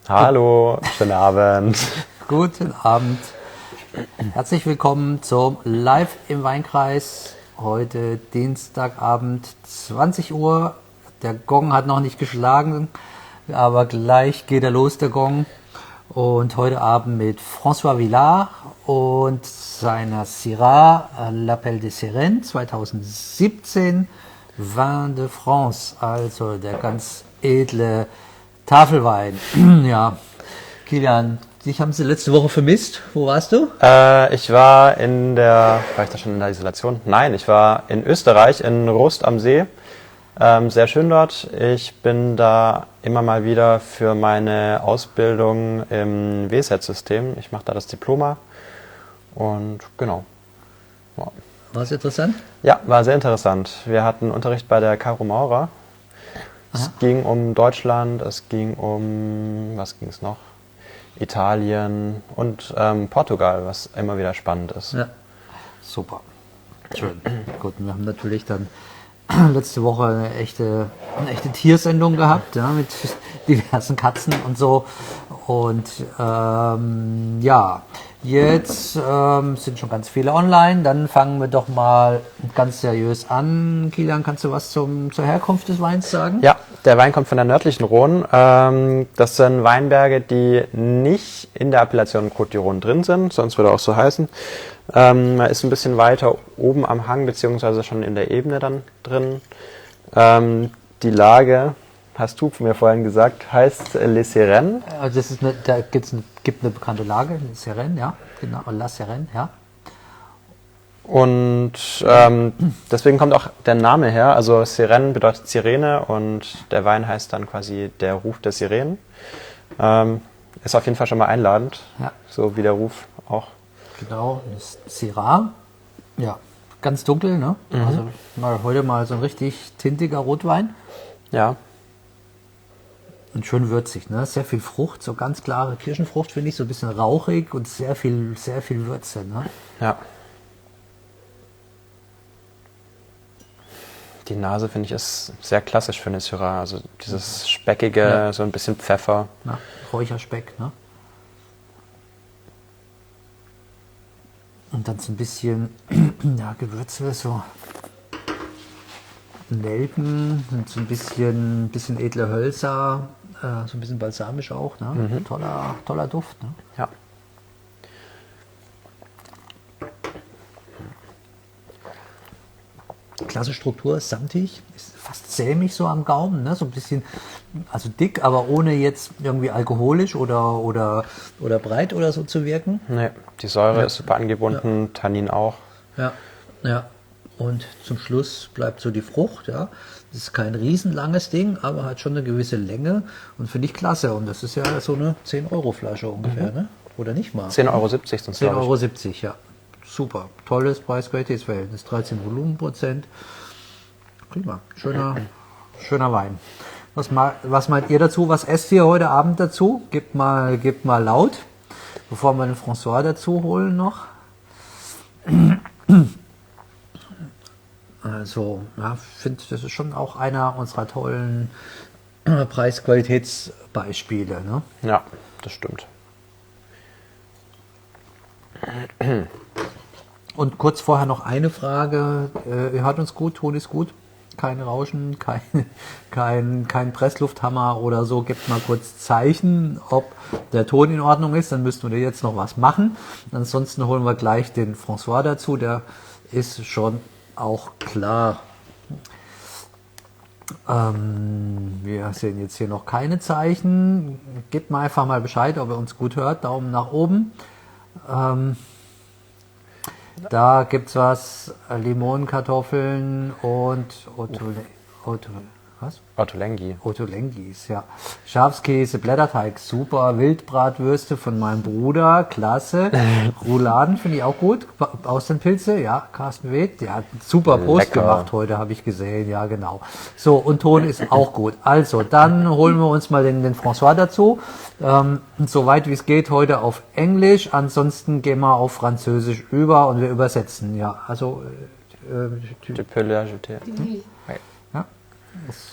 Hallo, schönen Abend. Guten Abend. Herzlich willkommen zum Live im Wein-Kreis. Heute Dienstagabend, 20 Uhr. Der Gong hat noch nicht geschlagen, aber gleich geht er los, der Gong. Und heute Abend mit François Villard und seiner Syrah L'Appel des Sereines 2017 Vin de France, also der ganz edle Tafelwein. Ja, Kilian, dich haben sie letzte Woche vermisst. Wo warst du? War ich da schon in der Isolation? Nein, ich war in Österreich, in Rust am See. Sehr schön dort. Ich bin da immer mal wieder für meine Ausbildung im WSET-System. Ich mache da das Diploma und genau. Ja. War es interessant? Ja, war sehr interessant. Wir hatten Unterricht bei der Caro Maurer. Es ging um Deutschland, es ging um, was ging es noch? Italien und Portugal, was immer wieder spannend ist. Ja, super. Schön. Gut, wir haben natürlich dann letzte Woche eine echte Tiersendung gehabt, ja, mit diversen Katzen und so. Und ja, jetzt sind schon ganz viele online. Dann fangen wir doch mal ganz seriös an. Kilian, kannst du was zur Herkunft des Weins sagen? Ja, der Wein kommt von der nördlichen Rhône. Das sind Weinberge, die nicht in der Appellation Côte d'Iron drin sind, sonst würde er auch so heißen. Man ist ein bisschen weiter oben am Hang, beziehungsweise schon in der Ebene dann drin. Die Lage, hast du mir vorhin gesagt, heißt Les Sereines. Also da gibt eine bekannte Lage, Les Sereines, ja, genau, La Sereine, ja. Und deswegen kommt auch der Name her. Also Sirene bedeutet Sirene und der Wein heißt dann quasi der Ruf der Sirenen. Ist auf jeden Fall schon mal einladend, Ja. So wie der Ruf auch. Genau, das Syrah, ja, ganz dunkel, ne? Also heute mal so ein richtig tintiger Rotwein Ja, und schön würzig, ne? Sehr viel Frucht, so ganz klare Kirschenfrucht, finde ich, so ein bisschen rauchig und sehr viel Würze, ne? ja. Die Nase, finde ich, ist sehr klassisch für eine Syrah. Also dieses Speckige, so ein bisschen Pfeffer. Na, Räucherspeck, ne? Und dann so ein bisschen, ja, Gewürze, so Nelken, und so ein bisschen edle Hölzer, so ein bisschen balsamisch auch, ne? Toller Duft, ne? Ja. Klasse Struktur, samtig, ist fast sämig so am Gaumen, ne? So ein bisschen, also dick, aber ohne jetzt irgendwie alkoholisch oder breit oder so zu wirken. Nee, die Säure ist super angebunden, Tannin auch. Ja, ja. Und zum Schluss bleibt so die Frucht, ja. Das ist kein riesenlanges Ding, aber hat schon eine gewisse Länge und finde ich klasse. Und das ist ja so eine 10-Euro-Flasche ungefähr, ne? Oder nicht mal? 10,70 Euro sind es, 10,70 Euro, ja. Super. Tolles Preis-Qualitätsverhältnis. 13 Volumenprozent. Prima. Schöner Wein. Was meint ihr dazu? Was esst ihr heute Abend dazu? Gebt mal laut, bevor wir den François dazu holen noch. Also, ja, ich finde, das ist schon auch einer unserer tollen Preis-Qualitätsbeispiele, ne? Ja, das stimmt. Und kurz vorher noch eine Frage. Ihr hört uns gut, Ton ist gut. Kein Rauschen, kein Presslufthammer oder so. Gebt mal kurz Zeichen, ob der Ton in Ordnung ist. Dann müssten wir jetzt noch was machen. Ansonsten holen wir gleich den François dazu. Der ist schon auch klar. Wir sehen jetzt hier noch keine Zeichen. Gebt mal einfach mal Bescheid, ob ihr uns gut hört. Daumen nach oben. Da gibt es was, Limonenkartoffeln und Otolengis, ja. Schafskäse, Blätterteig, super. Wildbratwürste von meinem Bruder, klasse. Rouladen finde ich auch gut. Austernpilze, ja. Carsten Weht, der hat einen super Post gemacht heute, habe ich gesehen, ja genau. So, und Ton ist auch gut. Also, dann holen wir uns mal den François dazu. Soweit wie es geht, heute auf Englisch. Ansonsten gehen wir auf Französisch über und wir übersetzen, ja. Also, Tu peux l'ajouter. ja.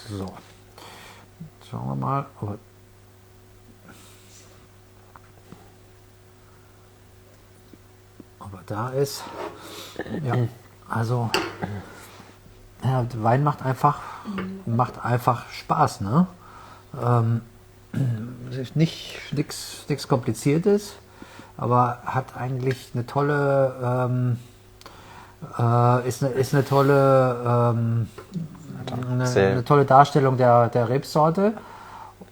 So. Schauen wir mal. aber da ist, ja, also, ja, Wein macht einfach Spaß, ne? Ist nichts Kompliziertes, aber hat eigentlich eine tolle, ist eine tolle, eine tolle Darstellung der Rebsorte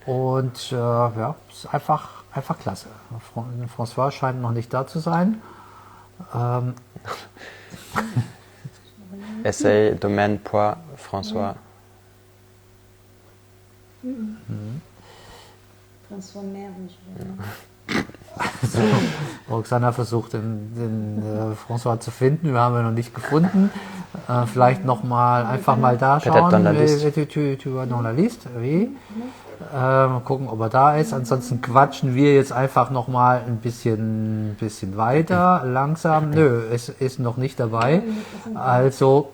und ja, ist einfach klasse. François scheint noch nicht da zu sein. Essay Domaine pour François. François Mergen. Also, Roxana versucht, den François zu finden. Wir haben ihn noch nicht gefunden. Vielleicht einfach mal da schauen. Tu vas dans la liste, oui. Mal gucken, ob er da ist. Ansonsten quatschen wir jetzt einfach noch mal ein bisschen weiter, langsam. Nö, es ist noch nicht dabei. Also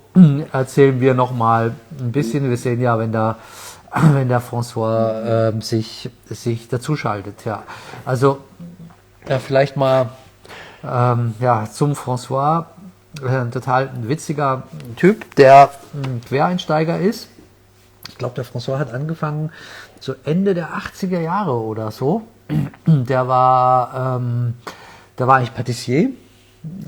erzählen wir noch mal ein bisschen. Wir sehen ja, wenn der François sich dazuschaltet. Ja, also vielleicht mal zum François. Ein total witziger Typ, der ein Quereinsteiger ist. Ich glaube, der François hat angefangen zu Ende der 80er Jahre oder so. Der war eigentlich Patissier,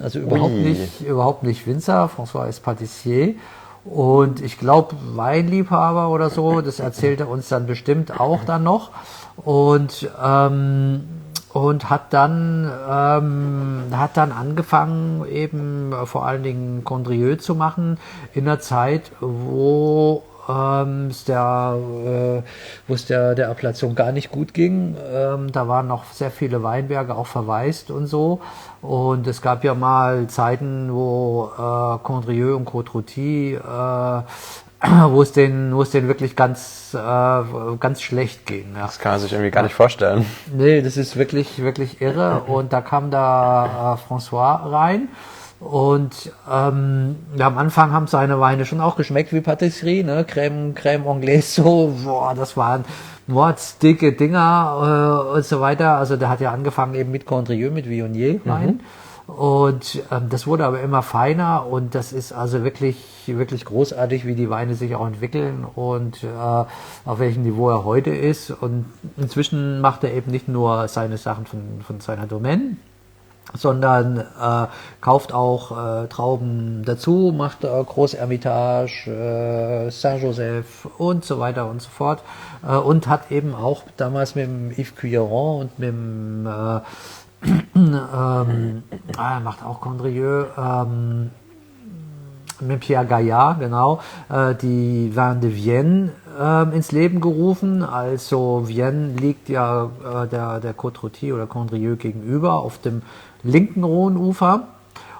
also überhaupt nicht Winzer. François ist Patissier und ich glaube Weinliebhaber oder so. Das erzählt er uns dann bestimmt auch dann noch und hat dann angefangen, eben vor allen Dingen Condrieu zu machen in einer Zeit, wo es der Appellation gar nicht gut ging. Da waren noch sehr viele Weinberge auch verwaist und so. Und es gab ja mal Zeiten, wo Condrieu und Côte-Rôtie wo es denen wirklich ganz schlecht ging. Ja. Das kann man sich irgendwie gar nicht vorstellen. Nee, das ist wirklich irre. Und da kam da François rein. Und am Anfang haben seine Weine schon auch geschmeckt wie Patisserie, ne? Crème Anglaise, so, boah, das waren mordsdicke Dinger und so weiter. Also der hat ja angefangen eben mit Condrieu, mit Viognier Wein. Und das wurde aber immer feiner und das ist also wirklich großartig, wie die Weine sich auch entwickeln und auf welchem Niveau er heute ist. Und inzwischen macht er eben nicht nur seine Sachen von seiner Domaine, sondern kauft auch Trauben dazu, macht Groß-Hermitage, Saint-Joseph und so weiter und so fort. Und hat eben auch damals mit dem Yves Cuilleron und mit dem macht auch Condrieu, mit Pierre Gaillard, genau, die Vin de Vienne ins Leben gerufen. Also Vienne liegt ja der Côte-Rôtie oder Condrieu gegenüber auf dem linken Rhonenufer.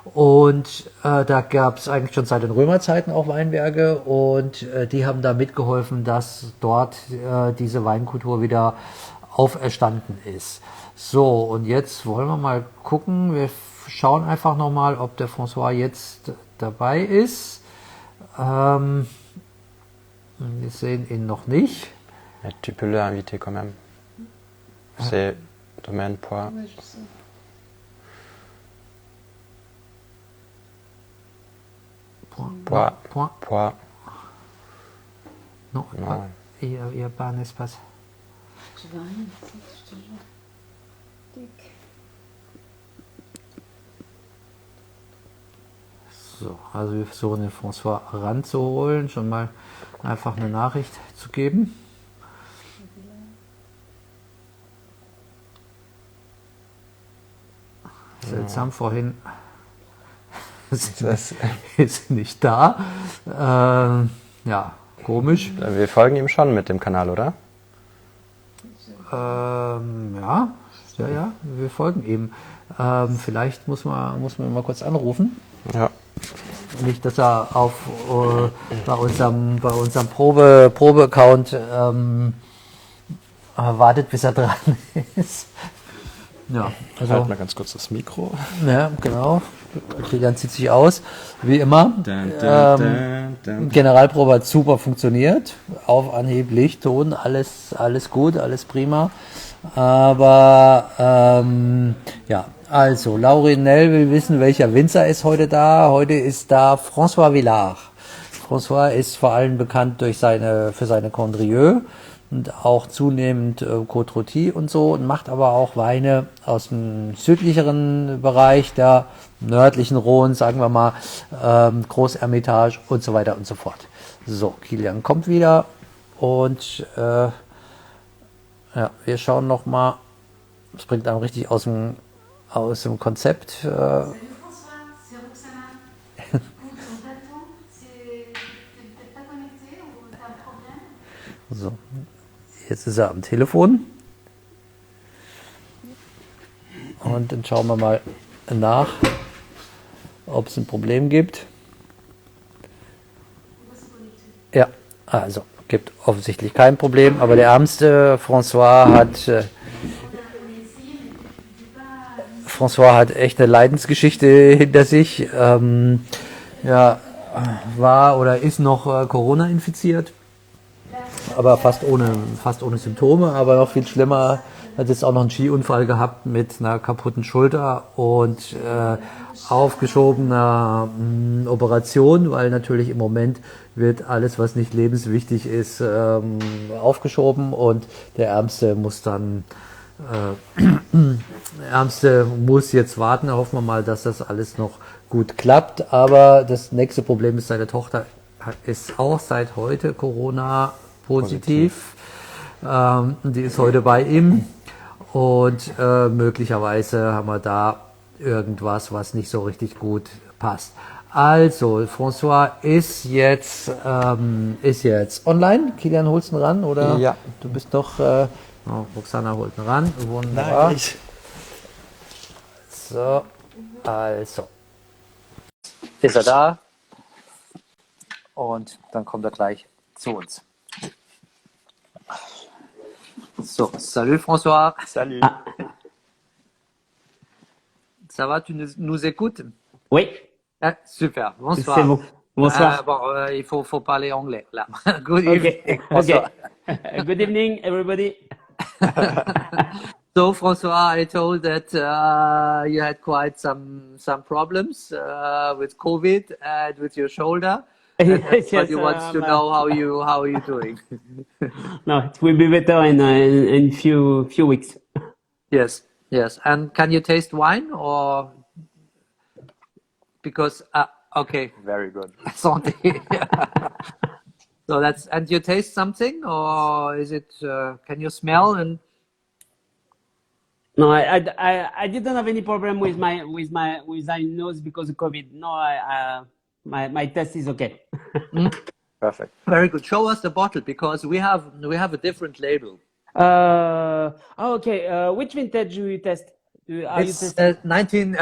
Und da gab es eigentlich schon seit den Römerzeiten auch Weinberge und die haben da mitgeholfen, dass dort diese Weinkultur wieder auferstanden ist. So, und jetzt wollen wir mal gucken. Wir schauen einfach nochmal, ob der François jetzt dabei ist. Wir sehen ihn noch nicht. Ja, tu peux le inviter quand même. C'est Domaine pour... Point. Non, il n'y a pas un espace. Je vois rien, je te jure. Dick. So, also wir versuchen den François ranzuholen, schon mal einfach eine Nachricht zu geben. Seltsam, vorhin ist nicht da. Ja, komisch. Wir folgen ihm schon mit dem Kanal, oder? Ja, wir folgen ihm. Vielleicht muss man mal kurz anrufen. Ja. Nicht, dass er bei unserem Probe-Account wartet, bis er dran ist. Ja, also halt mal ganz kurz das Mikro. Ja, genau. Kilian zieht sich aus, wie immer. Generalprobe hat super funktioniert. Auf Anhieb, Licht, Ton, alles gut, alles prima. Aber ja, Also, Laurinell will wissen, welcher Winzer ist heute da. Heute ist da François Villard. François ist vor allem bekannt für seine Condrieu und auch zunehmend Côte Rôtie und so und macht aber auch Weine aus dem südlicheren Bereich der nördlichen Rhone, sagen wir mal, Großermitage und so weiter und so fort. So, Kilian kommt wieder und ja, wir schauen noch mal. Das bringt einen richtig aus dem Konzept. Salut François, c'est Roxana. Écoute, on t'attend, t'es peut-être pas connecté ou t'as un problème? So, jetzt ist er am Telefon. Und dann schauen wir mal nach, ob es ein Problem gibt. Ja, also gibt offensichtlich kein Problem, aber der ärmste François hat echt eine Leidensgeschichte hinter sich. Ja, war oder ist noch Corona infiziert, aber fast ohne Symptome, aber noch viel schlimmer, hat jetzt auch noch einen Skiunfall gehabt mit einer kaputten Schulter und aufgeschobener Operation, weil natürlich im Moment wird alles, was nicht lebenswichtig ist, aufgeschoben und der Ärmste muss jetzt warten. Da hoffen wir mal, dass das alles noch gut klappt. Aber das nächste Problem ist, seine Tochter ist auch seit heute Corona-positiv. Die ist heute bei ihm. Und möglicherweise haben wir da irgendwas, was nicht so richtig gut passt. Also, François ist jetzt online. Kilian, holst du ihn ran? Oder? Ja. Du bist doch... Roxana holt ihn ran. Wunderbar. Nein, So, also. Ist er da? Und dann kommt er gleich zu uns. So, salut François. Salut. Ça va, tu nous écoutes? Oui, Ah, super, bonsoir. c'est bon. Bonsoir. Il faut parler anglais là. Good Okay. evening, Okay. François. Good evening, everybody. So François, I told that you had quite some problems with COVID and with your shoulder. Yes, But you want to but- know how you doing. No, it will be better in few weeks. Yes, yes. And can you taste wine or because okay, Very good. santé. So that's and you taste something or is it? Can you smell and No, I didn't have any problem with my nose because of COVID. No, my test is okay. Perfect. very good. Show us the bottle because we have a different label. Okay. Which vintage do you test? Are you It's testing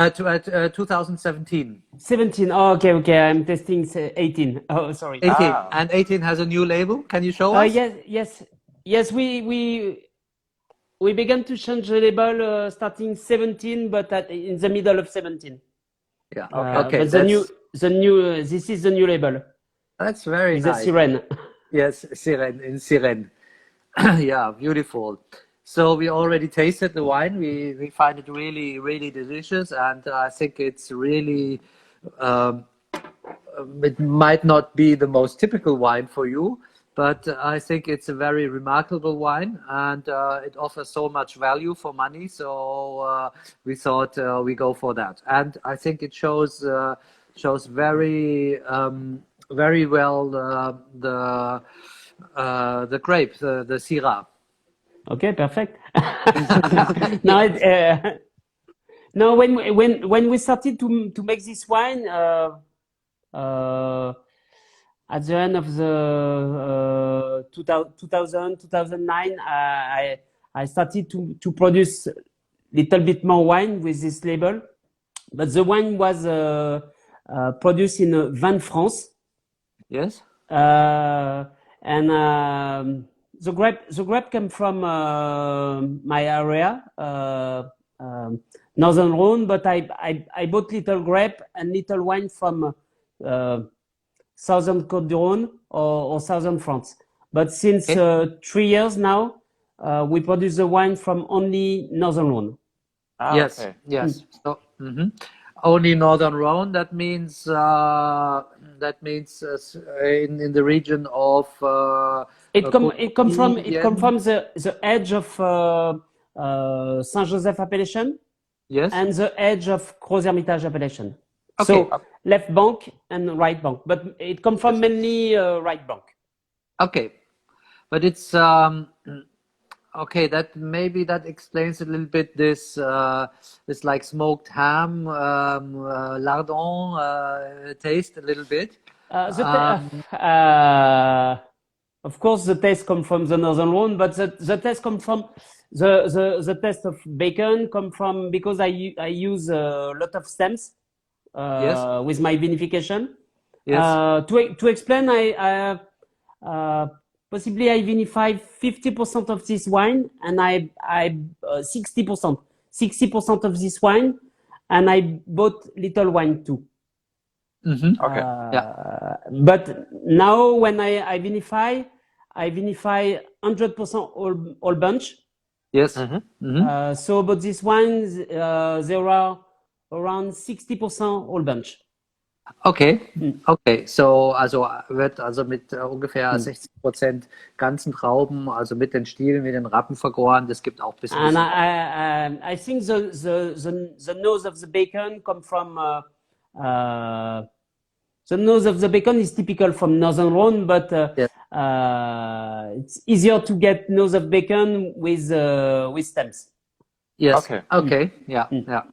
2017. 17? Oh, okay. I'm testing 18. Oh, sorry. 18 Ah. and 18 has a new label. Can you show us? Yes. We began to change the label starting 17, but in the middle of 17. Yeah. Okay. But that's- this is the new label. That's very The nice. Sereines. Yes, Sereines. Yeah, beautiful. So we already tasted the wine. We find it really, really delicious, and I think it's really. It might not be the most typical wine for you, but I think it's a very remarkable wine, and it offers so much value for money. So we thought we go for that, and I think it shows very very well the grape, the Syrah. Okay, perfect. No, no. When we started to make this wine at the end of the 2009, I started to produce little bit more wine with this label, but the wine was produced in Vin France. Yes. And the grape came from my area, Northern Rhone, but I bought little grape and little wine from Southern Côte d'Rhône or Southern France. But since 3 years now, we produce the wine from only Northern Rhone. Yes, Okay. yes. So only Northern Rhone. That means in the region of It come from the edge of Saint-Joseph appellation Yes. and the edge of Gros-Hermitage appellation. Okay. So left bank and right bank, but it come from mainly right bank. Okay, but it's okay. That maybe that explains a little bit this like smoked ham, lardon taste a little bit. Of course, the taste come from the Northern Rhone, but the taste come from the taste of bacon come from because I use a lot of stems Yes. with my vinification. Yes. To explain, possibly I vinify 50% of this wine, and I 60% of this wine, and I bought little wine too. Okay. Yeah. But now when I vinify 100% all bunch. Yes. So but this wine, there are around 60% all bunch. Okay, okay. So also wird also mit ungefähr 60% ganzen Trauben, also mit den Stielen, mit den Rappen vergoren. Das gibt auch ein bisschen. And I think the nose of the bacon come from the nose of the bacon is typical from Northern Rhone, but Yes. it's easier to get nose of bacon with stems. Yes. Okay. Okay. Yeah. Yeah.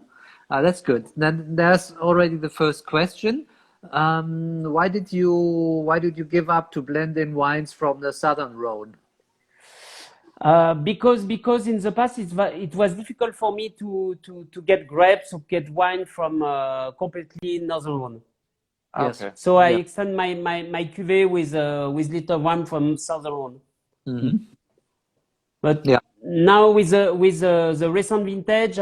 That's good. Then there's already the first question. Why did you give up to blend in wines from the Southern Rhone? Because in the past it was difficult for me to get grapes or get wine from completely Northern Rhone. Yes. Okay. So I Yeah. extend my cuvée with little wine from Southern Rhone. But Yeah. now with the recent vintage,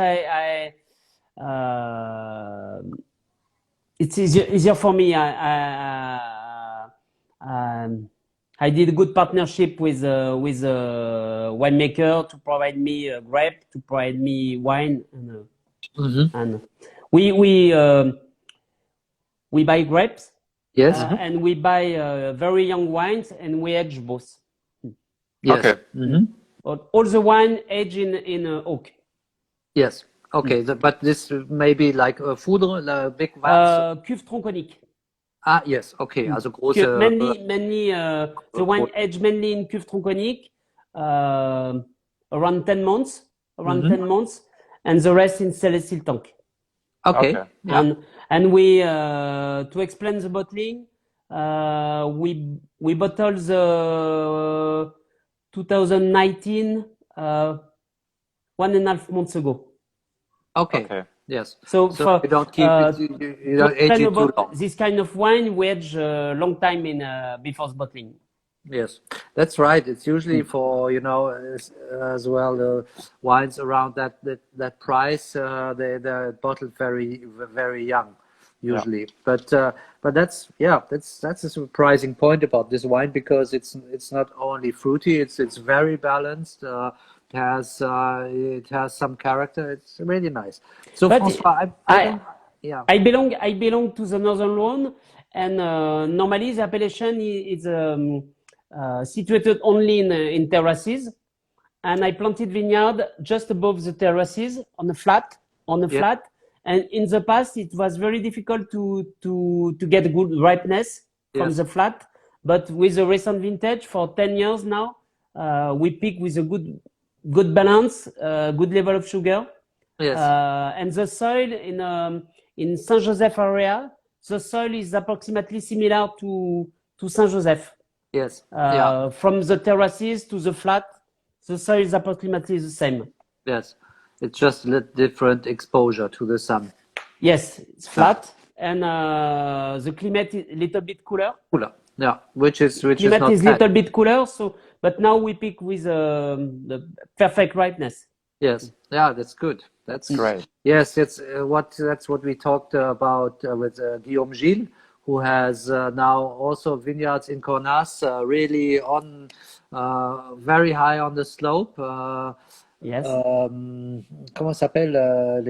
it's easier for me. I did a good partnership with a winemaker to provide me a grape, to provide me wine, and we buy grapes, Yes. and we buy very young wines, and we age both. Yes. Okay. All the wine age in oak. Yes. Okay. But this may be like a foudre, big vats. Cuve tronconique. Yes. Okay. Also große. Mainly the wine aged mainly in cuve tronconique, around 10 months, and the rest in stainless steel tank. Okay. Okay. Yeah. And we to explain the bottling, we bottled the 2019 1.5 months ago. Okay. Okay. Yes. So for you don't keep it. You don't age explain it too about long. this kind of wine, we age a long time in before the bottling. Yes, that's right. It's usually for as well the wines around that price. They're bottled very very young, usually. Yeah. But that's a surprising point about this wine because it's not only fruity. It's very balanced. It has some character. It's really nice. So But François, I don't. Yeah. I belong to the Northern Rhone, and normally the appellation is situated only in terraces, and I planted vineyard just above the terraces on a flat, and in the past it was very difficult to get good ripeness from Yes. the flat, but with the recent vintage for 10 years now, we pick with a good balance, good level of sugar. Yes. And the soil in Saint-Joseph area, the soil is approximately similar to Saint-Joseph. Yes. Yeah. From the terraces to the flat, the soil is approximately the same. Yes. It's just a little different exposure to the sun. Yes, it's flat, and the climate is a little bit cooler. Cooler. Yeah, which is Climate not is bad. little bit cooler, so but now we pick with the perfect ripeness. Yes. Yeah, that's good. That's Great. Yes, that's what we talked about with Guillaume Gilles, who has now also vineyards in Cornas, really on very high on the slope. Yes. Comment s'appelle la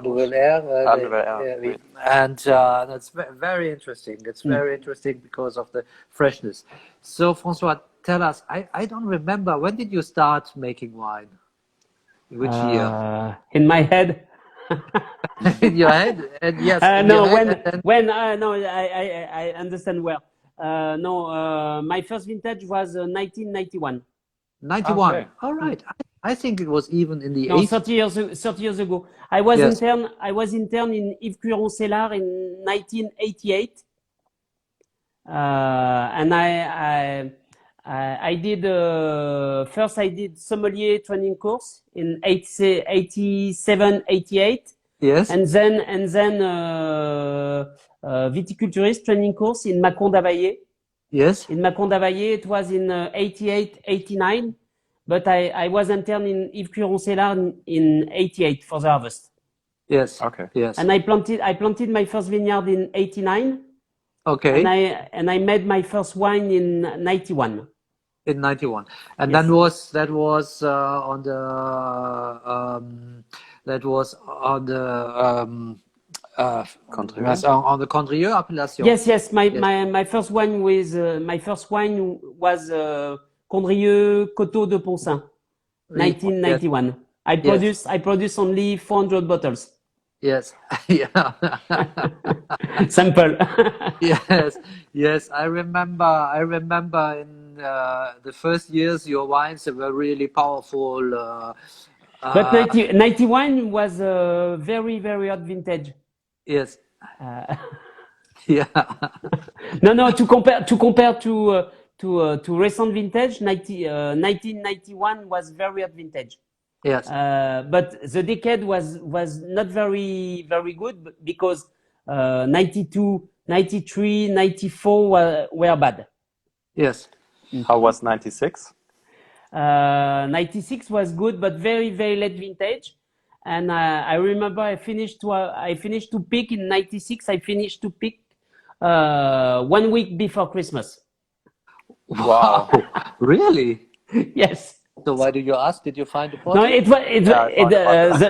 nouvelle ère? Ah, nouvelle ère, Oui. oui. And that's very interesting. It's very interesting because of the freshness. So, François, tell us. I don't remember. When did you start making wine? Which year? In my head. In your head? And yes, in No, your head. And then no, I understand well. No, my first vintage was 1991. 91. Okay. All right. I think it was even in the No, 80s. 30 years ago. I was Yes. intern in Yves Curon Cellar in 1988. And I did first I did sommelier training course in 87, 88, Yes. and then viticulturist training course in Macon d'Availlé. Yes. In Macon d'Availlé, it was in 88, 89, but I was intern in Yves Curon Cellar in 88 for the harvest. Yes. Okay. Yes. And I planted my first vineyard in 89. Okay. And I made my first wine in 91. In 91. And Yes. that was on the Condrieu? on the Condrieu appellation. Yes. My first wine was Condrieu Coteau de Poncin, 1991. Yes. I produced only 400 bottles. Yes. Yeah. Sample. Yes. I remember in the first years your wines were really powerful. But 91 was a very, very hot vintage. Yes. Yeah. No. To compare to recent vintage, 1991 was very hot vintage. Yes. But the decade was not very, very good because 92, 93, 94 were bad. Yes. How was 96? 96 was good, but very, very late vintage. And I remember I finished to pick in 96. I finished to pick 1 week before Christmas. Wow. Really? Yes. So why do you ask? Did you find the No, bottle?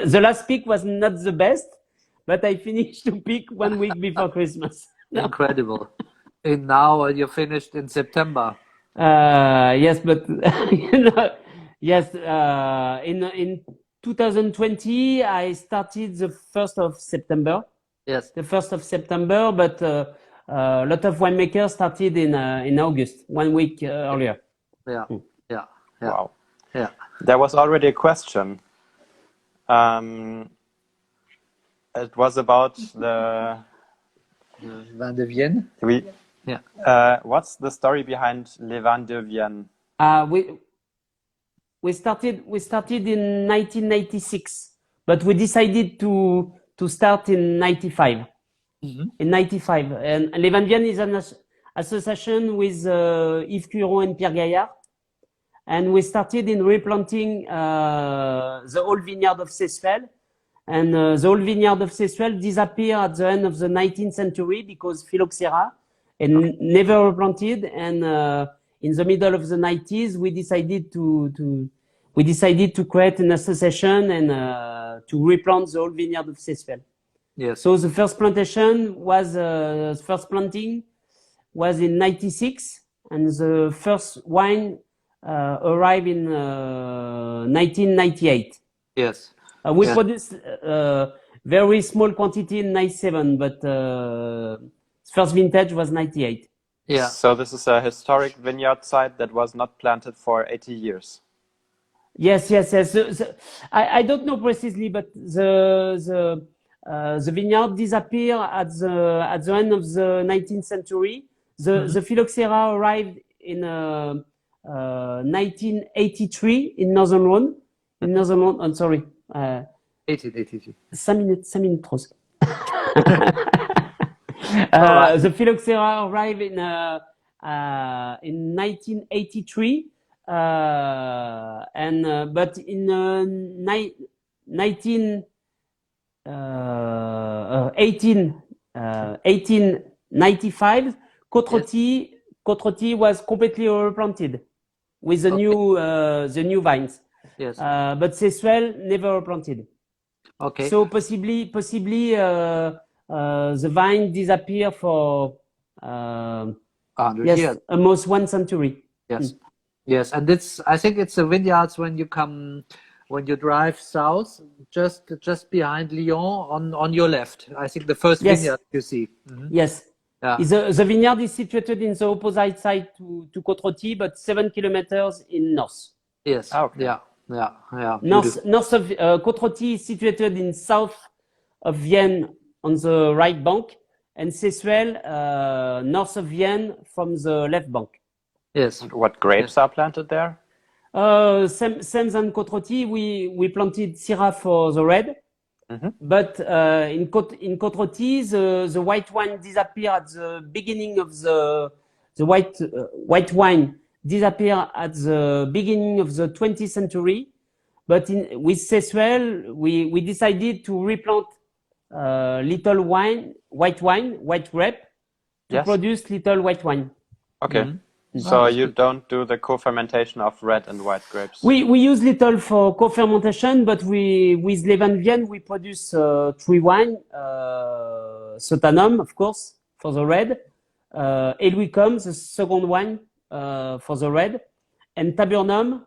the last pick was not the best, but I finished to pick 1 week before Christmas. Incredible. And now you finished in September. Yes, but yes. In 2020, I started the 1st of September. Yes. The 1st of September, but a lot of winemakers started in August, 1 week earlier. Yeah. Wow. Yeah. There was already a question. It was about the... Vin de Vienne. Oui. Yeah. What's the story behind Les Vins de Vienne? We started in 1996, but we decided to start in 95. Mm-hmm. In 95, and Les Vins de Vienne is an association with Yves Curon and Pierre Gaillard, and we started in replanting the old vineyard of Sesfeld. And the old vineyard of Sesfeld disappeared at the end of the 19th century because phylloxera, and never replanted. And in the middle of the 90s, we decided to create an association and to replant the old vineyard of Sesfeld. Yes. So the first planting was in 96, and the first wine arrived in 1998. Yes. We produced very small quantity in 97, but first vintage was 98. Yeah. So this is a historic vineyard site that was not planted for 80 years. Yes. I don't know precisely, but the vineyard disappeared at the end of the 19th century. The phylloxera arrived in 1983 in Northern Rhone. I'm sorry. 1883. 5 minutes trop. The phylloxera arrived in 1983, but in 1895, Côte-Rôtie was completely replanted with the new vines. Yes. But Sesuel never planted. Okay. So possibly the vine disappear for 100 yes, years. almost 1 century. Yes. Yes. And I think it's the vineyards when you drive south, just behind Lyon on your left. I think the first Yes. vineyard you see. Mhm. Yes. Yeah. The vineyard is situated in the opposite side to Côte-Rôtie, but 7 kilometers in north. Yes. Okay. Yeah. Yeah. Yeah. Beautiful. North of Côte-Rôtie is situated in south of Vienne on the right bank, and Sesuel north of Vienne from the left bank. Yes. What grapes are planted there? Same than Côte-Rôtie, we planted Syrah for the red, but in Côte-Rôtie the white wine disappear at the beginning of the white wine disappear at the beginning of the 20th century. But with Sesuel, we decided to replant little white grape to Yes. produce little white wine. Okay. So you don't do the co-fermentation of red and white grapes? We use little for co-fermentation, but with Leven Vienne we produce three wine, Sotanum of course for the red, Eluicum the second wine for the red, and Tabernum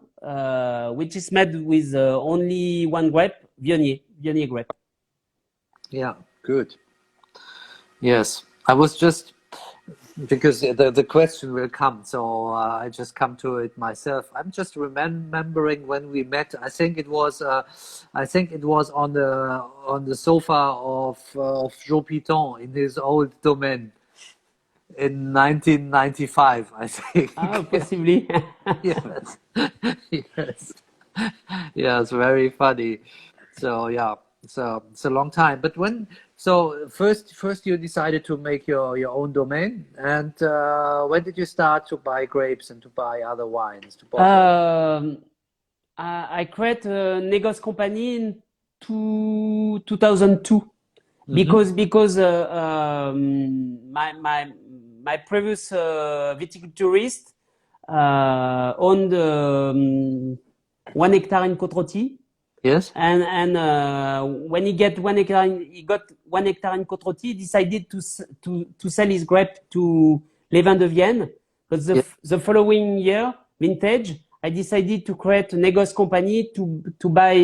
which is made with only one grape, Viognier grape. Yeah. Good. Yes. I was just because the question will come, so I just come to it myself. I'm just remembering when we met. I think it was on the sofa of Jean Piton in his old Domaine in 1995. I think. Ah, possibly. Yes. Yes. Yes. Very funny. So yeah. So it's a long time. But first you decided to make your own domain, and when did you start to buy grapes and to buy other wines? I create a négoce company in 2002 because my previous viticulturist owned 1 hectare in Côte-Rôtie. Yes. And when he got 1 hectare in Côte-Rôtie, he decided to sell his grape to Les Vins de Vienne. But the following year, vintage, I decided to create a négoce company to buy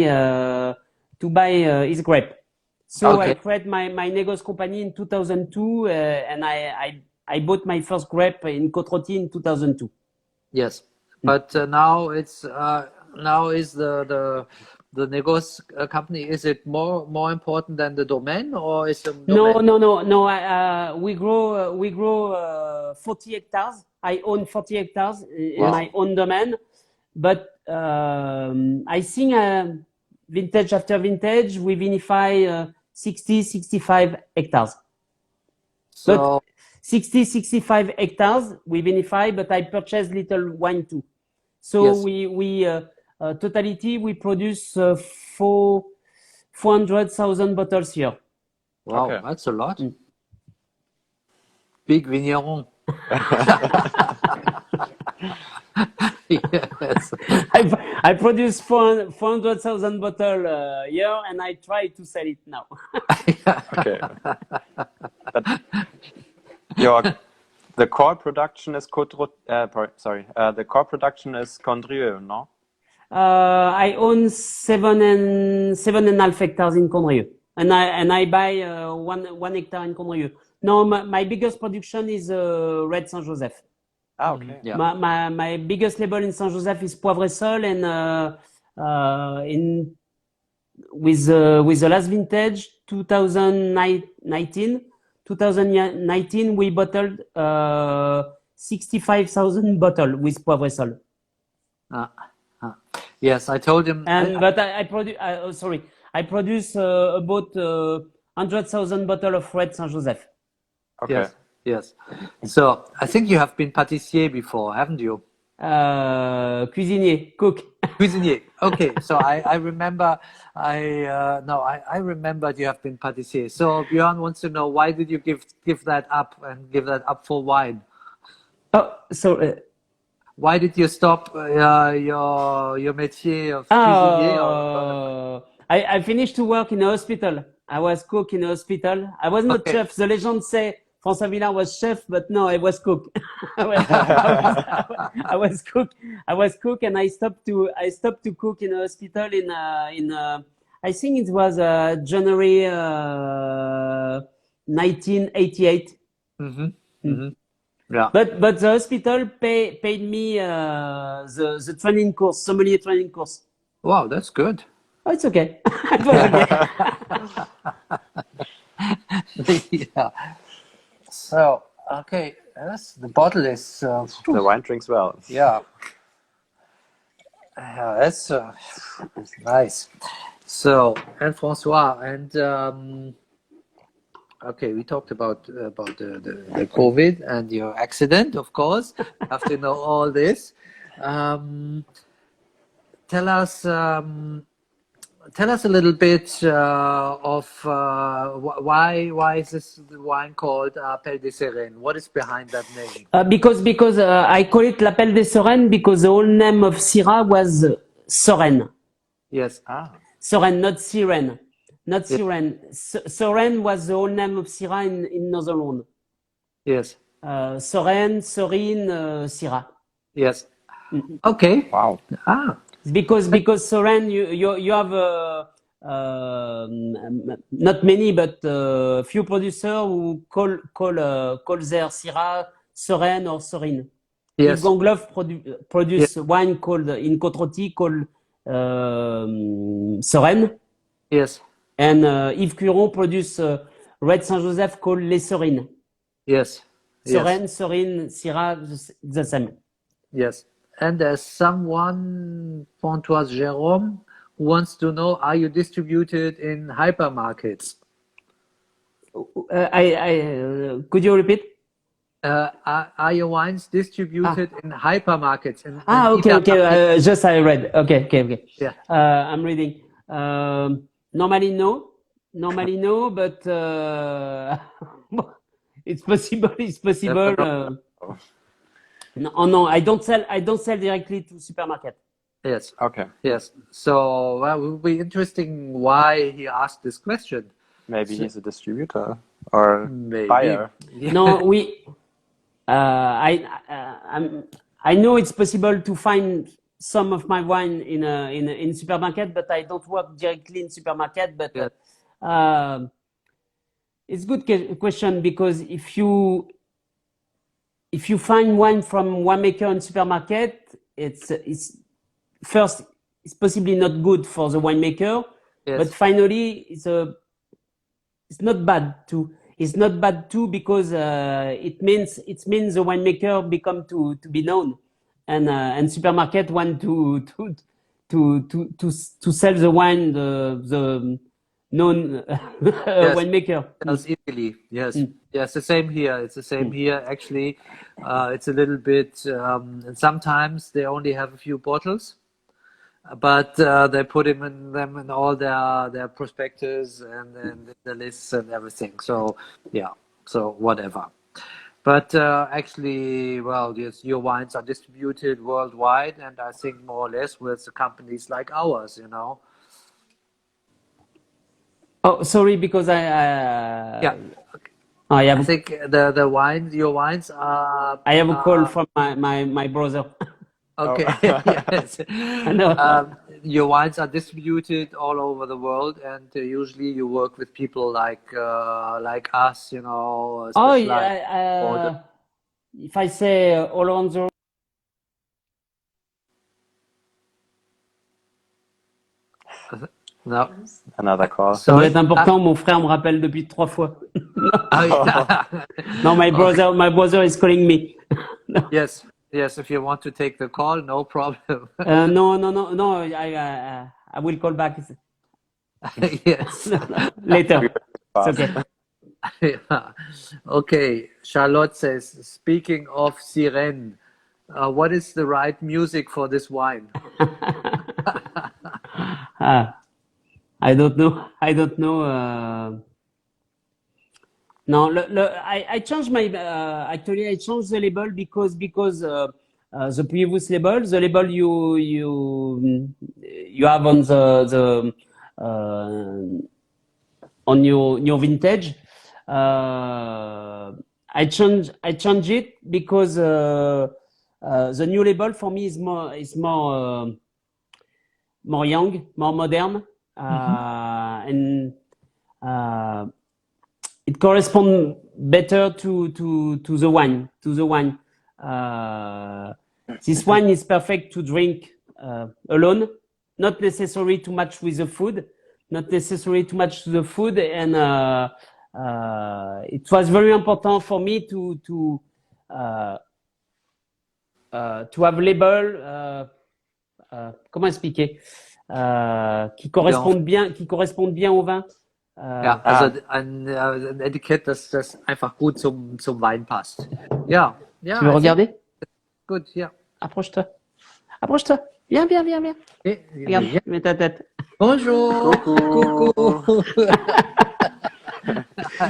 his grape. So Okay. I create my négoce company in 2002, and I bought my first grape in Côte-Rôtie in 2002. Yes. But now is the négoce company, is it more important than the domain, or is the domain? No. We grow 40 hectares. I own 40 hectares in my own domain, but I think vintage after vintage we vinify 65 hectares. So But 65 hectares we vinify, but I purchase little wine too. So Yes. we totality we produce 400,000 bottles here. wow, Okay. that's a lot. Big vigneron. Yes. I produce 400,000 bottles a year, and I try to sell it now. Okay. But the core production is the core production is Condrieu, no? I own 7.5 hectares in Condrieu, and I buy 1 hectare in Condrieu. No, my biggest production is Red Saint Joseph. Ah, okay. Yeah. My biggest label in Saint Joseph is Poivre et Sol, and with the last vintage 2019 we bottled 65,000 bottles with Poivre et Sol. Yes, I told him. But I produce about 100,000 bottles of Red Saint Joseph. Okay. Yes. So I think you have been pâtissier before, haven't you? Cuisinier, cook. Cuisinier. Okay. So I remember. I remembered you have been pâtissier. So Björn wants to know, why did you give that up and give that up for wine? Oh, so why did you stop your métier of cuisinier? I finished to work in a hospital. I was cook in a hospital. I was not chef. The legend say François Villard was chef, but no, I was cook. I was cook. I was cook, and I stopped to cook in a hospital in I think it was January 1988. Yeah. But the hospital paid me the training course, sommelier training course. Wow, that's good. Oh, it's okay. It was okay. Yeah. So, okay, the bottle is... The wine drinks well. yeah. That's nice. So, and François, and okay, we talked about the COVID and your accident, of course. Have to know all this. Tell us a little bit of why is this wine called Appel des Sereines? What is behind that name? Because I call it l'Appel des Sereines because the whole name of Syrah was Sereines. Yes. Sereines, not Sirene. Not Sirene. Sereines was the whole name of Syrah in Netherlands. Yes. Sereines, Serine, Syrah. Yes. Okay. Wow. Because Sereines, you have not many, but few producers who call their Syrah Sereines or Serine. Yes. Yves Gangloff produce wine called in Côte-Rôtie called Sereines. Yes. And Yves Curon produce Red Saint-Joseph called Les Serines. Yes. Sereines, Serine, Syrah, the same. Yes. And there's someone, François Jérôme, who wants to know, are you distributed in hypermarkets? Could you repeat? Are your wines distributed in hypermarkets? Okay. Just I read. Okay. Yeah. I'm reading. Normally no, but it's possible. It's possible. No, I don't sell directly to supermarket. Yes. Okay. Yes. So it will be interesting why he asked this question. Maybe he's a distributor or Maybe. buyer. Yeah. No, I know it's possible to find some of my wine in supermarket, but I don't work directly in supermarket. But it's good question because if you find wine from winemaker in supermarket, it's possibly not good for the winemaker, but finally it's not bad too. It's not bad too because it means the winemaker become to be known, and supermarket want to sell the wine the known winemaker. Yes, easily. Yes. Yes, the same here. It's the same here. Actually, it's a little bit. And sometimes they only have a few bottles, but they put them in all their prospectus and the lists and everything. So yeah. So whatever. But actually, well, yes, your wines are distributed worldwide, and I think more or less with companies like ours, you know. Oh, sorry, because Yeah. I think your wines are. I have a call from my brother. Okay. Yes. Your wines are distributed all over the world, and usually you work with people like us, you know. Oh yeah. If I say all around the No. Another call. Ça doit être important. Mon frère me rappelle depuis 3 fois. No, my brother is calling me. Yes. If you want to take the call, no problem. No. I will call back. Yes. Later. It's okay. Yeah. Okay. Charlotte says, speaking of Sereines, what is the right music for this wine? I don't know. No, I changed my actually I changed the label because the previous label, the label you have on the on your vintage. I change it because the new label for me is more young, more modern, and it corresponds better to the wine. This wine is perfect to drink alone, not necessary too much with the food, and it was very important for me to have label, comment expliquer, qui correspondent bien au vin. Ja, also ein Etikett, das einfach gut zum Wein passt. Ja, ja. Tu veux regarder? Gut, ja. Approche-toi. Viens. Okay. Regarde, mets ta tête. Bonjour. Coucou.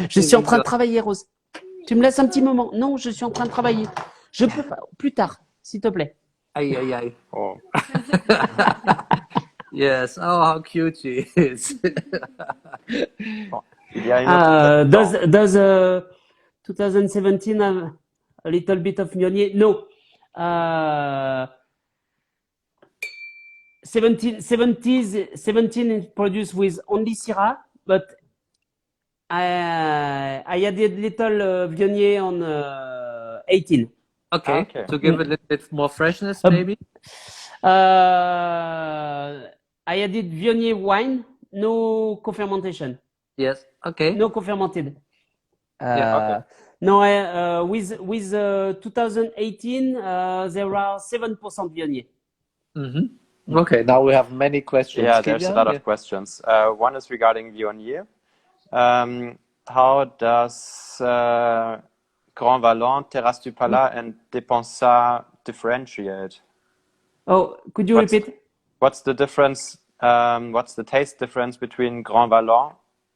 Je suis en train de travailler, Rose. Tu me laisses un petit moment? Non, je suis en train de travailler. Je peux pas. Plus tard, s'il te plaît. Ei. Oh. Yes. Oh, how cute she is. Bon. Il y a une autre question. Does 2017 have a little bit of Viognier? No. 17 is produced with only Syrah, but I added little Viognier on 18. Okay. To give it a little bit more freshness, maybe. I added Viognier wine, no co-fermentation. Yes. Okay. No co-fermented. Yeah, No, with 2018, there are 7% Viognier. Okay, now we have many questions. Yeah, there's a lot of questions. One is regarding Viognier. How does Grand Vallon, Terrasse du Palas, and Dépensat differentiate? Oh, could you repeat? What's the difference? What's the taste difference between Grand Vallon,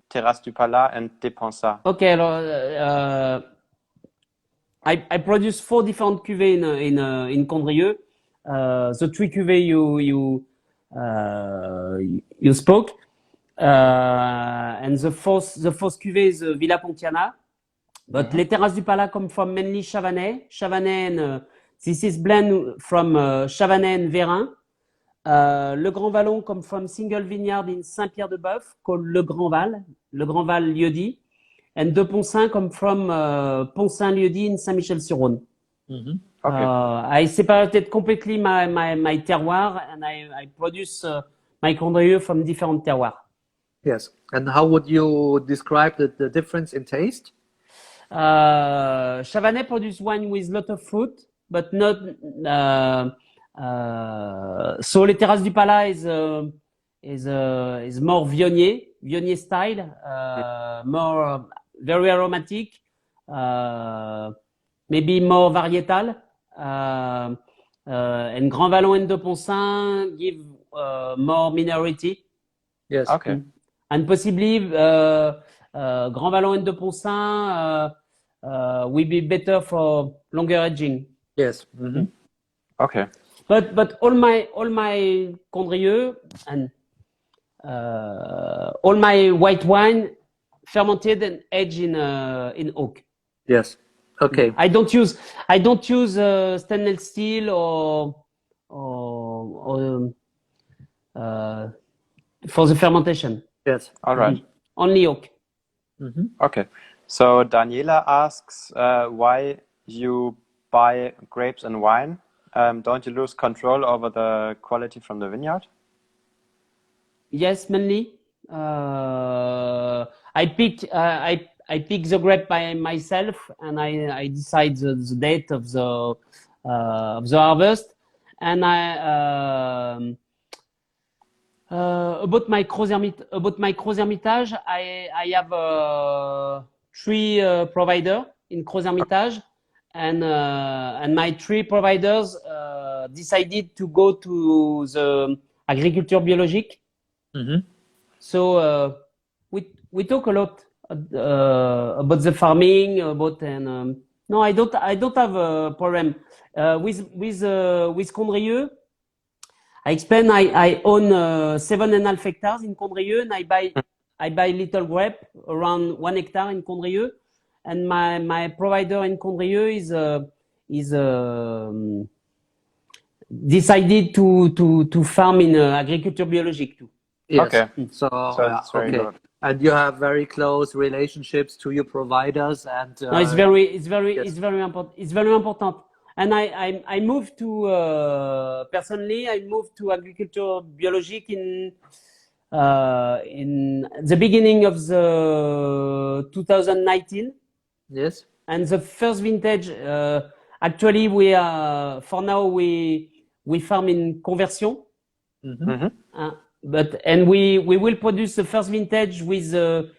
Terrasse du Palas, and Dépensat? Okay, I produce 4 different cuvées in Condrieu. The 3 cuvées you spoke, and the fourth cuvée is Villa Pontiana. But les Terrasses du Palas come from mainly Chavanais, and this is blend from Chavanais and Vérin. Le Grand Vallon come from single vineyard in Saint-Pierre-de-Bœuf called Le Grand Val Lieu-dit, and De Poncin come from Poncin Lieu-dit in Saint-Michel-sur-Rhône. Okay. I separated completely my terroir, and I produce my Condrieu from different terroirs. Yes. And how would you describe the difference in taste? Chavanais produce wine with lot of fruit, but not. So les Terrasses du Palas is more Viognier style, more very aromatic, maybe more varietal. And Grand Vallon and De Poncin give more minority. Yes. Okay. And possibly Grand Vallon and De Poncin will be better for longer aging. Yes. Okay. But all my Condrieu and all my white wine fermented and aged in oak. Yes. Okay. I don't use stainless steel or for the fermentation. Yes. All right. Only oak. Okay. So Daniela asks why you buy grapes and wine. Don't you lose control over the quality from the vineyard? Yes, mainly. I pick the grape by myself, and I decide the date of the harvest. And about my Gros Hermitage, I have 3 providers in Gros Hermitage, and my 3 providers decided to go to the agriculture biologique. So we talk a lot about the farming, and No, I don't have a problem with Condrieu. I explain I own 7.5 hectares in Condrieu, and I buy little grape around 1 hectare in Condrieu, and my provider in Condrieu is decided to farm in agriculture biologique too. Yes. Okay. So it's very good. And you have very close relationships to your providers, and No, it's very important. It's very important. And I moved to personally, I moved to agriculture biologique in the beginning of the 2019. yes. And the first vintage, actually, we are for now we farm in conversion. But we will produce the first vintage with the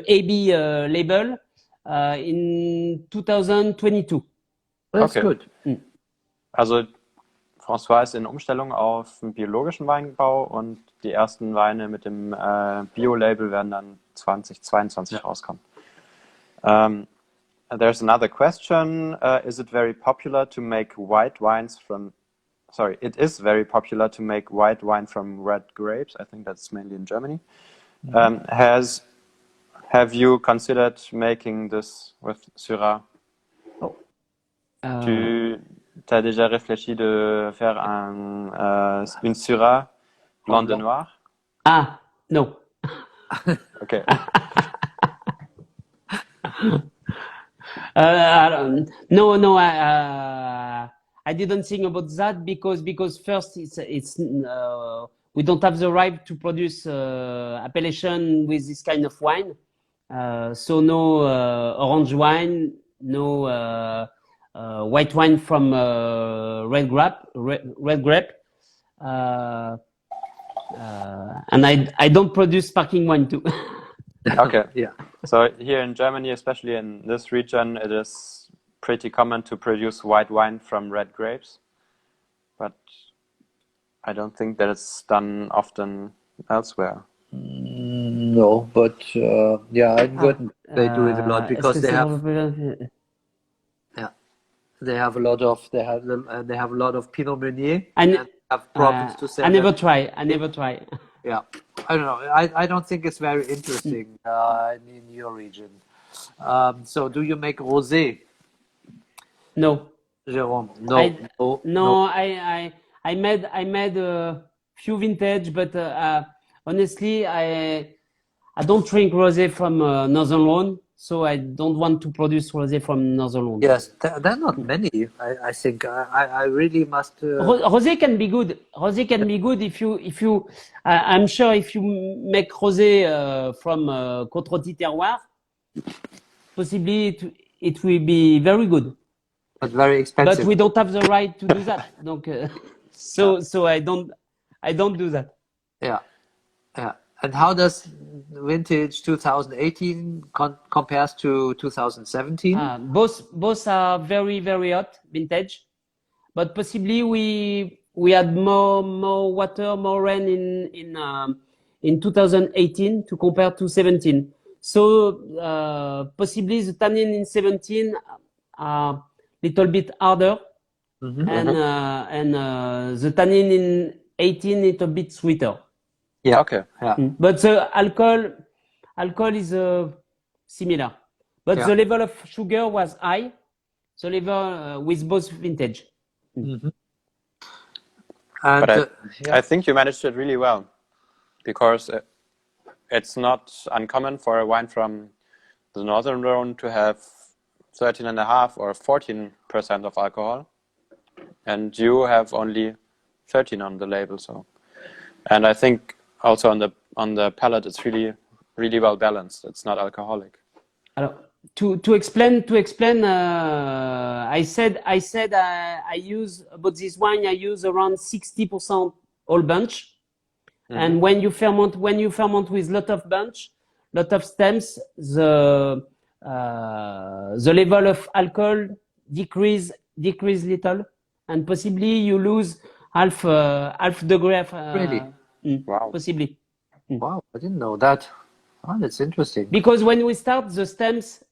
AB label in 2022. That's Okay. good. Also François ist in Umstellung auf einen biologischen Weinbau und die ersten Weine mit dem Bio-Label werden dann 2022 rauskommen. There's another question. Is it very popular to make white wines from... Sorry, it is very popular to make white wine from red grapes. I think that's mainly in Germany. Have you considered making this with Syrah? Tu as déjà réfléchi de faire une Syrah blanc de noir? Ah, no. Okay. No. I didn't think about that because first it's we don't have the right to produce appellation with this kind of wine. So no orange wine, no white wine from red grape. And I don't produce sparkling wine too. Okay. Yeah. So here in Germany, especially in this region, it is pretty common to produce white wine from red grapes, but I don't think that it's done often elsewhere. No, but yeah, in Württemberg they do it a lot because they have they have a lot of Pinot Meunier and have problems to sell. I never try. Yeah, I don't know. I don't think it's very interesting in your region. So do you make rosé? No. Jérôme, no. I made a few vintage, but honestly, I don't drink rosé from Northern Rhone, so I don't want to produce rosé from Northern Rhone. Yes, there are not many. I think I really must. Rosé can be good. Rosé can be good if you. I'm sure if you make rosé from Côte-Rôtie terroir, possibly it will be very good. But very expensive. But we don't have the right to do that. Donc, so I don't do that. Yeah. And how does vintage 2018 compares to 2017? Both are very, very hot vintage, but possibly we had more water, more rain in 2018 to compare to 17. So possibly the tannin in 17 are little bit harder, and the tannin in 18 is a bit sweeter. Yeah. Okay. Yeah. But the alcohol is similar, but the level of sugar was high. The level with both vintage. And But I think you managed it really well, because it's not uncommon for a wine from the Northern Rhone to have 13.5 or 14% of alcohol, and you have only 13 on the label. So, and I think also on the palate, it's really well balanced. It's not alcoholic. Alors, to explain, I said I use about this wine. I use around 60% all bunch, and when you ferment with lot of bunch, lot of stems, the level of alcohol decrease little, and possibly you lose half degree of really? Wow. possibly. Wow, I didn't know that. Oh, that's interesting. Because when we start, the stems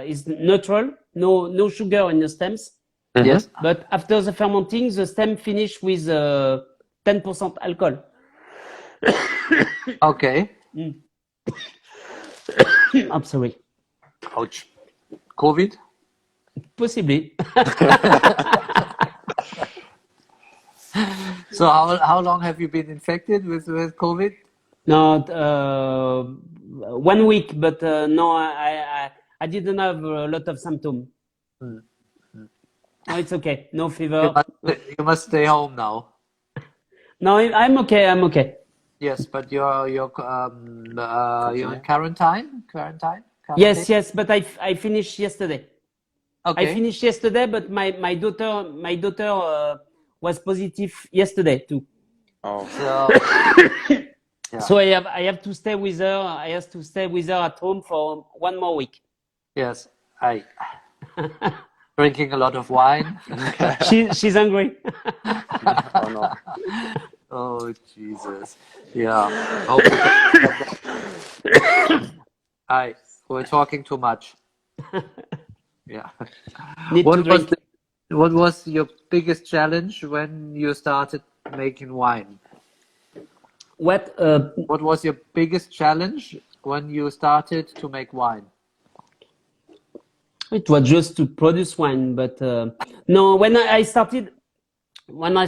is neutral, no sugar in the stems. Yes. But after the fermenting, the stem finish with 10% alcohol. Okay. I'm sorry. Ouch. COVID? Possibly. So how long have you been infected with COVID? No, 1 week, but no, I didn't have a lot of symptoms. No, it's okay. No fever. You must stay home now. No, I'm okay. I'm okay. Yes, but you're in quarantine? Quarantine? Yes, but I finished yesterday. Okay. I finished yesterday, but my daughter was positive yesterday too. Oh. So, yeah. So I have to stay with her. I have to stay with her at home for 1 more week. Yes, I drinking a lot of wine. She's hungry. Oh no. Oh Jesus. Yeah. We're talking too much. Yeah. Need to drink. What was your biggest challenge when you started making wine? What? What was your biggest challenge when you started to make wine? It was just to produce wine, but no. When I started, my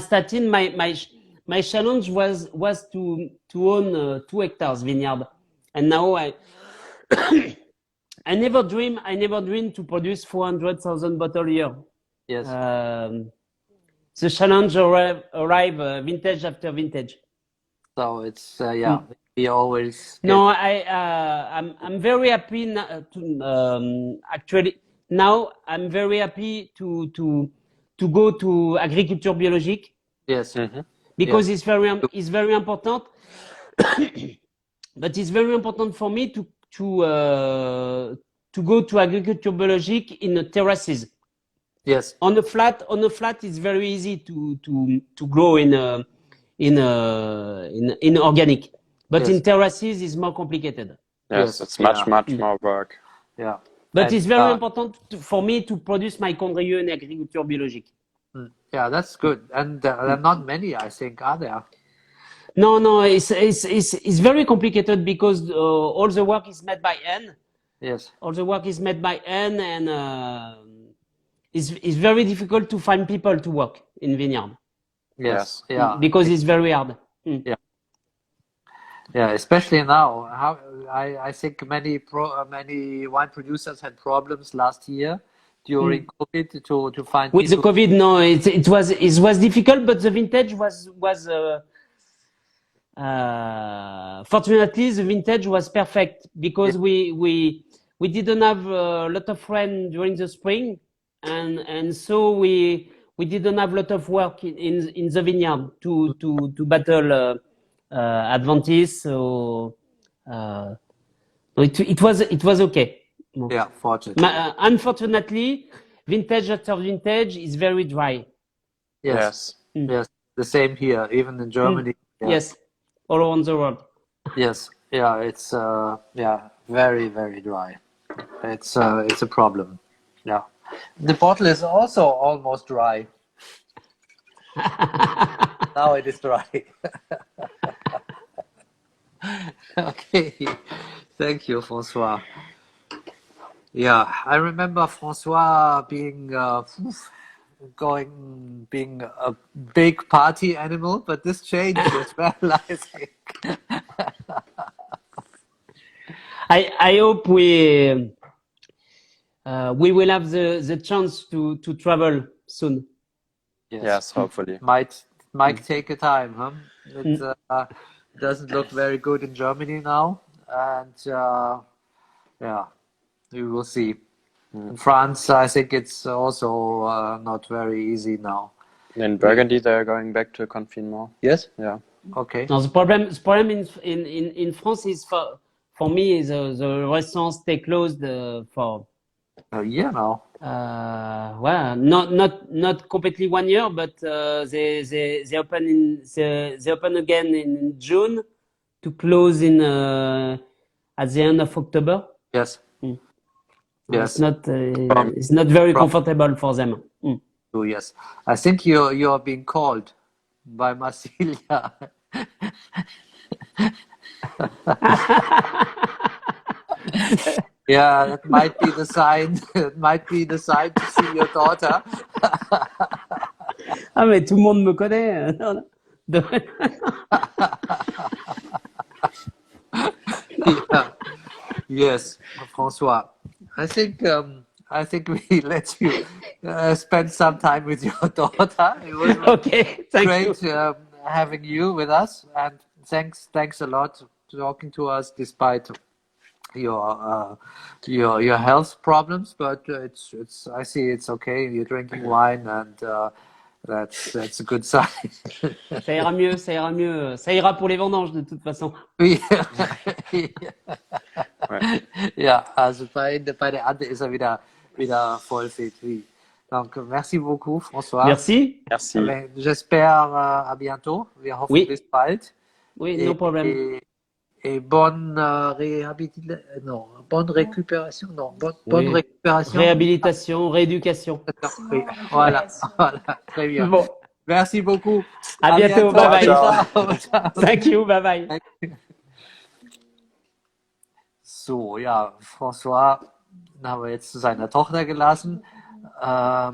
challenge was to own 2 hectares vineyard, and now I never dreamed to produce 400,000 bottles a year. Yes. The challenge arrive vintage after vintage. So it's we always No, I'm very happy to actually now I'm very happy to go to agriculture biologique. Yes. Because it's very important. But it's very important for me to go to agriculture biologique in the terraces. Yes. On the flat, it's very easy to grow in organic. But Yes. in terraces, it's more complicated. Yes, it's much more work. Yeah. But And, it's very important for me to produce my condrieu in agriculture biologique. Yeah, that's good. And there are not many, I think, are there? No, it's very complicated because all the work is made by hand. Yes. All the work is made by hand, and it's very difficult to find people to work in vineyard. Yes. Yeah. Because it's very hard. Yeah, especially now. I think many wine producers had problems last year during COVID to find With the people. COVID, no, it was difficult, but the vintage was fortunately the vintage was perfect because we didn't have a lot of rain during the spring, and so we didn't have a lot of work in the vineyard to battle adventists. So it was okay. Yeah, fortunately. Unfortunately, vintage after vintage is very dry. Yes. Yes. The same here, even in Germany. Yeah. Yes, all around the world. Yes. Yeah. It's very, very dry. It's a problem. Yeah. The bottle is also almost dry. Now it is dry. Okay. Thank you, François. Yeah, I remember François being a big party animal, but this changed as well, I think. I hope we will have the chance to travel soon. Yes, hopefully. Might take a time, huh? It doesn't look very good in Germany now, and yeah, we will see. In France, I think it's also not very easy now. In Burgundy, they're going back to confinement. Yes. Yeah. Okay. Now the problem in France is for me the restaurants stay closed for A year now. well, not completely 1 year, but they open again in June to close in at the end of October. Yes. Yes. It's not very comfortable for them. Oh, yes. I think you are being called by Marsilia. Yeah, that might be the sign. It might be the sign to see your daughter. Ah, mais tout le monde me connaît. Non, non. Yeah. Yes, François. I think we let you spend some time with your daughter. It was Okay, thank you. great having you with us, and thanks a lot for talking to us despite your health problems. But it's I see it's okay. You're drinking wine, and that's a good sign. Ça ira mieux, ça ira mieux. Ça ira pour les vendanges de toute façon. Ja, also bei der Ernte ist er wieder voll fit. Oui. Donc, merci beaucoup, François. Merci. Merci. J'espère à bientôt. Wir hoffen Oui. bis bald. Oui, no problem. Et bonne bonne récupération. Non, bonne Oui. récupération. Réhabilitation, rééducation. Oui, voilà, très bien. Bon, Merci beaucoup. à bientôt. Bye bye. Ciao, ciao. Thank you. Bye bye. So, ja, François haben wir jetzt zu seiner Tochter gelassen. Ja,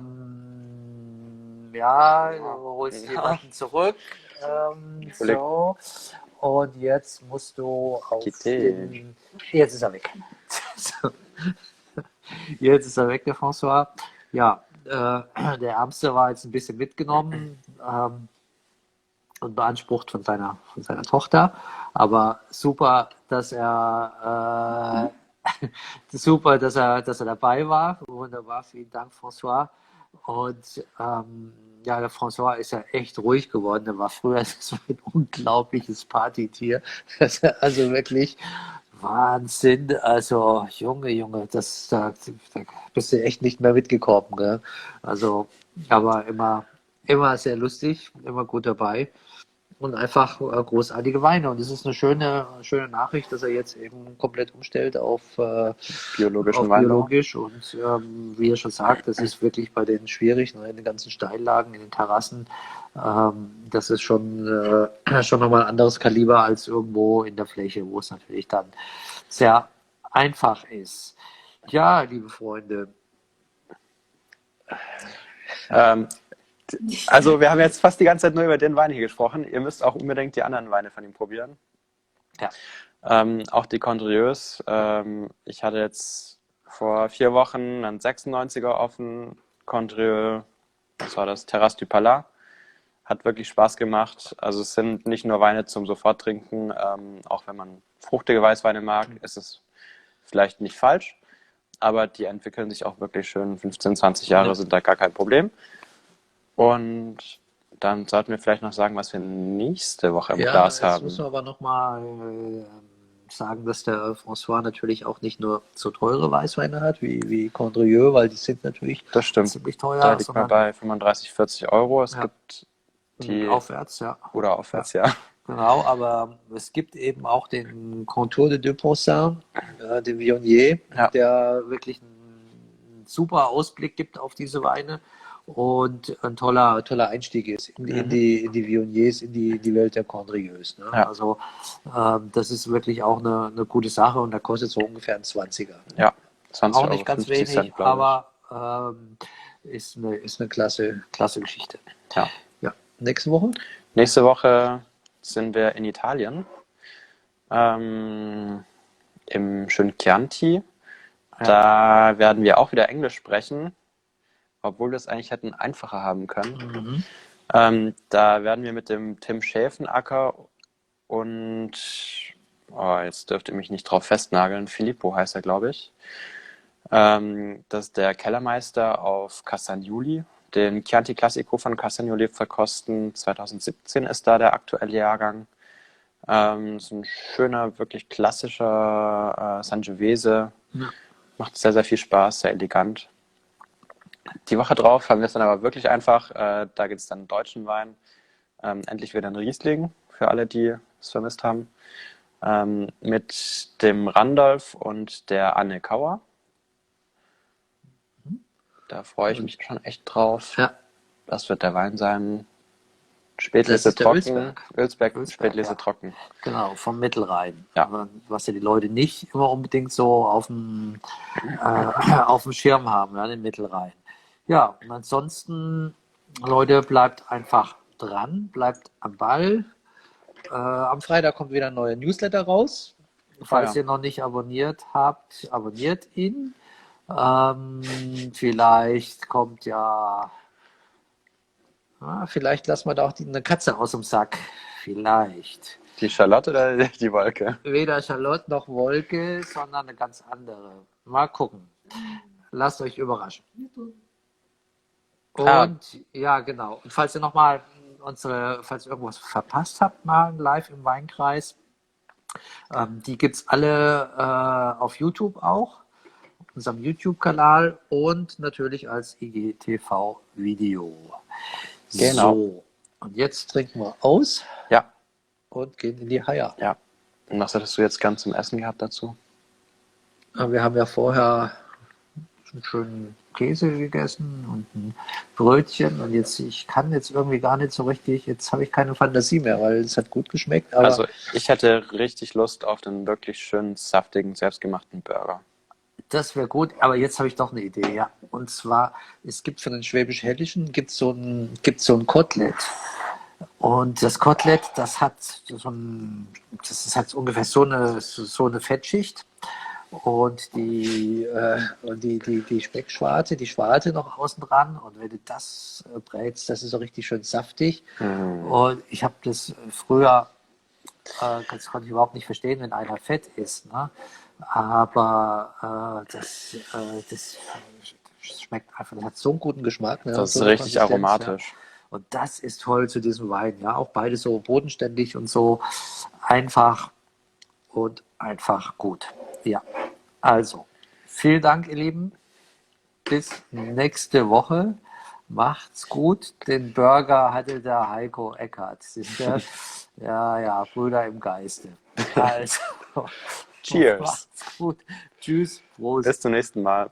du holst jemanden zurück. So, und jetzt musst du auf den... Jetzt ist er weg. So. Jetzt ist er weg, der François. Ja, der Ärmste war jetzt ein bisschen mitgenommen und beansprucht von seiner Tochter. Aber super, dass er dabei war. Wunderbar, vielen Dank, François. Und ja, der François ist ja echt ruhig geworden. Der war früher so ein unglaubliches Partytier. Also wirklich Wahnsinn. Also Junge, da bist du echt nicht mehr mitgekommen. Gell? Also, aber immer sehr lustig, immer gut dabei. Und einfach großartige Weine. Und es ist eine schöne Nachricht, dass er jetzt eben komplett umstellt auf biologischen Weinbau. Biologisch. Und wie er schon sagt, das ist wirklich bei den schwierig, ne, in den ganzen Steillagen, in den Terrassen. Das ist schon nochmal ein anderes Kaliber als irgendwo in der Fläche, wo es natürlich dann sehr einfach ist. Ja, liebe Freunde. Also wir haben jetzt fast die ganze Zeit nur über den Wein hier gesprochen. Ihr müsst auch unbedingt die anderen Weine von ihm probieren. Ja. Auch die Condrieus. Ich hatte jetzt vor 4 Wochen einen 96er offen. Condrieu, das war das Terrasse du Palais. Hat wirklich Spaß gemacht. Also es sind nicht nur Weine zum Soforttrinken. Auch wenn man fruchtige Weißweine mag, ist es vielleicht nicht falsch. Aber die entwickeln sich auch wirklich schön. 15, 20 Jahre sind da gar kein Problem. Und dann sollten wir vielleicht noch sagen, was wir nächste Woche im Glas haben. Jetzt müssen wir aber nochmal sagen, dass der François natürlich auch nicht nur so teure Weißweine hat wie Condrieu, weil die sind natürlich ziemlich teuer. Da liegt man bei 35, 40 Euro. Es gibt die aufwärts, ja. Oder aufwärts, ja. Genau, aber es gibt eben auch den Contour de Deux Pourcents, den Viognier, der wirklich einen super Ausblick gibt auf diese Weine. Und ein toller Einstieg ist in die Viogniers, in die Welt der Condrieus. Ne? Ja. Also das ist wirklich auch eine gute Sache und da kostet so ungefähr ein 20er. Ja, 20 auch nicht ganz wenig, Cent, aber ist eine klasse Geschichte. Ja. Nächste Woche? Nächste Woche sind wir in Italien, im schönen Chianti. Da werden wir auch wieder Englisch sprechen. Obwohl wir es eigentlich hätten einfacher haben können. Da werden wir mit dem Tim Schäfenacker und, jetzt dürft ihr mich nicht drauf festnageln, Filippo heißt er, glaube ich. Das ist der Kellermeister auf Castagnoli. Den Chianti Classico von Castagnoli verkosten. 2017 ist da der aktuelle Jahrgang. Ist ein schöner, wirklich klassischer Sangiovese. Ja. Macht sehr, sehr viel Spaß, sehr elegant. Die Woche drauf haben wir es dann aber wirklich einfach. Da geht es dann deutschen Wein. Endlich wieder ein Riesling, für alle, die es vermisst haben. mit dem Randolph und der Anne Kauer. Da freue ich mich schon echt drauf. Ja. Das wird der Wein sein. Das Spätlese ist der trocken. Ölsberg, Spätlese ja. trocken. Genau, vom Mittelrhein. Ja. Aber was ja die Leute nicht immer unbedingt so auf dem Schirm haben, ja, den Mittelrhein. Ja, und ansonsten, Leute, bleibt einfach dran, bleibt am Ball. Am Freitag kommt wieder ein neuer Newsletter raus. Falls Ja. ihr noch nicht abonniert habt, abonniert ihn. Vielleicht kommt vielleicht lassen wir da auch eine Katze aus dem Sack. Vielleicht. Die Charlotte oder die Wolke? Weder Charlotte noch Wolke, sondern eine ganz andere. Mal gucken. Lasst euch überraschen. Und ja, genau. Und falls ihr nochmal falls ihr irgendwas verpasst habt, mal live im Wein-Kreis, die gibt es alle auf YouTube auch, unserem YouTube-Kanal und natürlich als IGTV-Video. Genau. So, und jetzt trinken wir aus Ja. und gehen in die Haia. Ja. Und was hattest du jetzt ganz zum Essen gehabt dazu? Wir haben ja vorher einen schönen Käse gegessen und ein Brötchen und ich kann jetzt irgendwie gar nicht so richtig, jetzt habe ich keine Fantasie mehr, weil es hat gut geschmeckt. Aber Also ich hätte richtig Lust auf einen wirklich schönen, saftigen, selbstgemachten Burger. das wäre gut, aber jetzt habe ich doch eine Idee, ja. Und zwar, es gibt für den Schwäbisch-Hessischen so ein Kotelett. Und das Kotelett, das ist halt ungefähr so eine Fettschicht. Und die Speckschwarte, die Schwarte noch außen dran. Und wenn du das brätst, das ist so richtig schön saftig. Und ich habe das früher, das konnte ich überhaupt nicht verstehen, wenn einer fett ist. Ne? Aber das schmeckt einfach, das hat so einen guten Geschmack. Ne? Das so ist eine richtig Konsistenz, aromatisch. Ja. Und das ist toll zu diesem Wein. Ja, auch beide so bodenständig und so einfach und einfach gut. Ja, also vielen Dank, ihr Lieben. Bis nächste Woche. Macht's gut. Den Burger hatte der Heiko Eckert. Siehst du? Ja, Brüder im Geiste. Also, Cheers. macht's gut. Tschüss. Prost. Bis zum nächsten Mal.